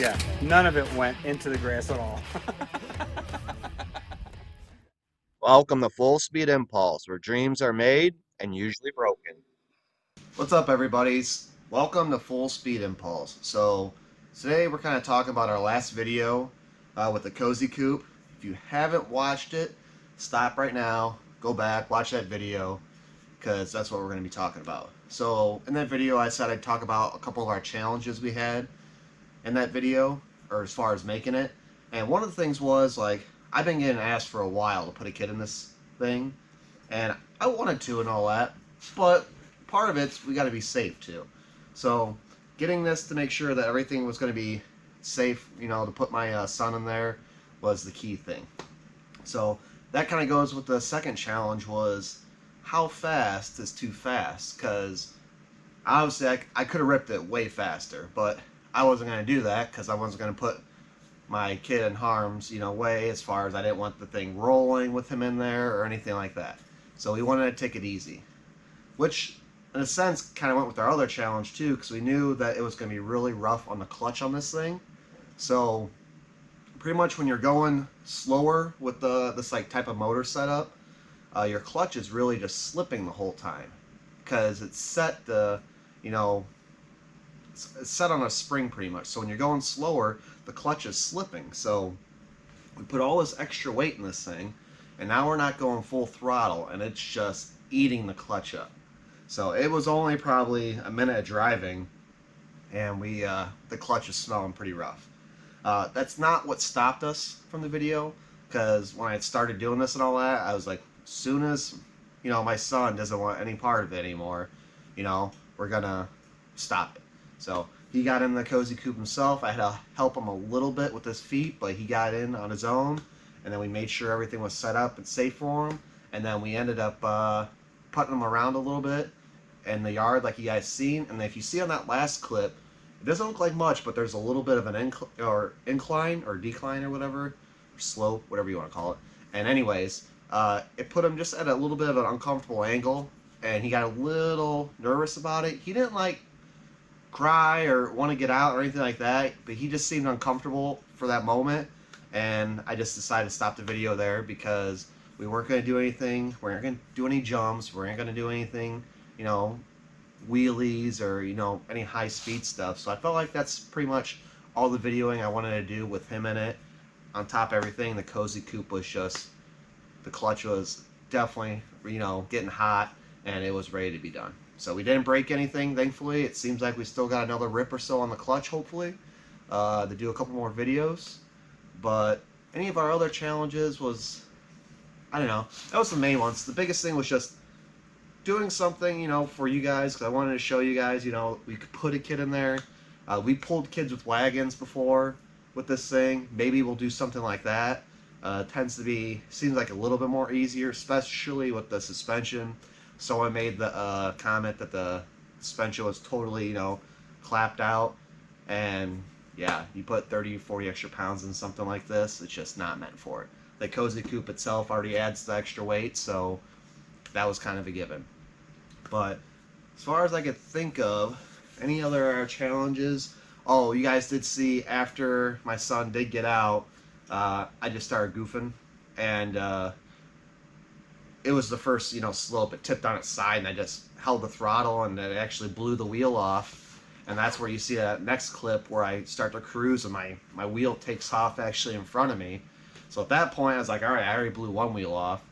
Yeah, none of it went into the grass at all. Welcome to Full Speed Impulse, where dreams are made and usually broken. What's up, everybody's? Welcome to Full Speed Impulse. So, today we're kind of talking about our last video with the Cozycoupe. If you haven't watched it, stop right now, go back, watch that video, because that's what we're going to be talking about. So, in that video, I said I'd talk about a couple of our challenges we had in that video, or as far as making it. And one of the things was, like, I've been getting asked for a while to put a kid in this thing, and I wanted to and all that, but part of it's we got to be safe too. So getting this to make sure that everything was going to be safe, you know, to put my son in there was the key thing. So that kind of goes with the second challenge, was how fast is too fast, because obviously I could have ripped it way faster, but I wasn't going to do that because I wasn't going to put my kid in harm's, way, as far as I didn't want the thing rolling with him in there or anything like that. So we wanted to take it easy, which in a sense kind of went with our other challenge too, because we knew that it was going to be really rough on the clutch on this thing. So pretty much when you're going slower with this like type of motor setup, your clutch is really just slipping the whole time, because it's set to, you know, it's set on a spring pretty much. So when you're going slower, the clutch is slipping. So we put all this extra weight in this thing, and now we're not going full throttle, and it's just eating the clutch up. So it was only probably a minute of driving, and the clutch is smelling pretty rough. That's not what stopped us from the video, because when I had started doing this and all that, I was like, as soon as my son doesn't want any part of it anymore, we're gonna stop it. So he got in the Cozycoupe himself. I had to help him a little bit with his feet, but he got in on his own. And then we made sure everything was set up and safe for him. And then we ended up putting him around a little bit in the yard, like you guys seen. And if you see on that last clip, it doesn't look like much, but there's a little bit of an incline or decline or whatever, or slope, whatever you want to call it. And anyways, it put him just at a little bit of an uncomfortable angle, and he got a little nervous about it. He didn't like cry or want to get out or anything like that, but he just seemed uncomfortable for that moment, and I just decided to stop the video there, because we weren't going to do anything. We weren't going to do any jumps. We weren't going to do anything, wheelies or any high speed stuff. So I felt like that's pretty much all the videoing I wanted to do with him in it. On top of everything, the Cozycoupe was just, the clutch was definitely getting hot, and it was ready to be done. So we didn't break anything, thankfully. It seems like we still got another rip or so on the clutch, hopefully, to do a couple more videos. But any of our other challenges was, I don't know, that was the main ones. The biggest thing was just doing something, for you guys, because I wanted to show you guys, we could put a kid in there. We pulled kids with wagons before with this thing. Maybe we'll do something like that. Seems like a little bit more easier, especially with the suspension. Someone made the comment that the suspension was totally, clapped out. And yeah, you put 30, 40 extra pounds in something like this, it's just not meant for it. The Cozycoupe itself already adds the extra weight, so that was kind of a given. But as far as I could think of, any other challenges? Oh, you guys did see after my son did get out, I just started goofing, and it was the first, slope. It tipped on its side, and I just held the throttle, and it actually blew the wheel off. And that's where you see that next clip where I start to cruise, and my wheel takes off actually in front of me. So at that point, I was like, all right, I already blew one wheel off.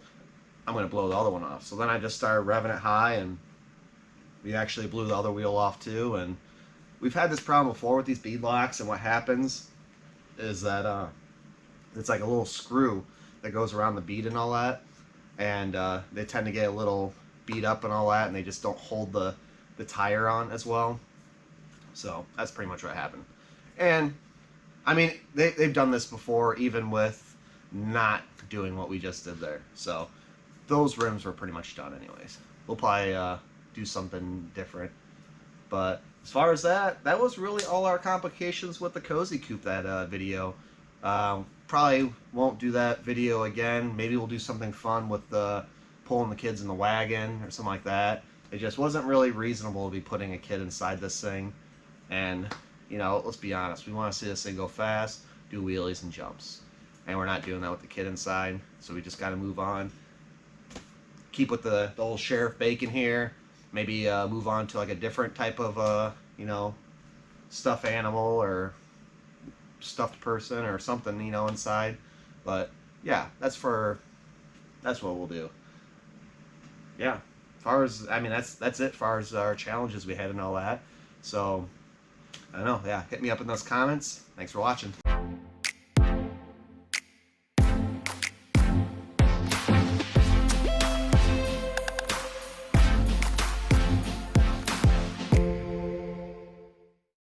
I'm going to blow the other one off. So then I just started revving it high, and we actually blew the other wheel off too. And we've had this problem before with these bead locks, and what happens is that it's like a little screw that goes around the bead and all that. And they tend to get a little beat up and all that, and they just don't hold the tire on as well. So that's pretty much what happened. And I mean, they've done this before, even with not doing what we just did there. So those rims were pretty much done anyways. We'll probably do something different. But as far as that was really all our complications with the Cozycoupe, that video. Probably won't do that video again. Maybe we'll do something fun with pulling the kids in the wagon or something like that. It just wasn't really reasonable to be putting a kid inside this thing. And you know, let's be honest. We want to see this thing go fast, do wheelies and jumps. And we're not doing that with the kid inside, so we just got to move on. Keep with the old Sheriff Bacon here. Maybe move on to like a different type of, you know, stuffed animal or stuffed person or something, you know, inside. But yeah, that's what we'll do. Yeah, as far as, I mean, that's it as far as our challenges we had and all that. So I don't know. Yeah, hit me up in those comments. Thanks for watching.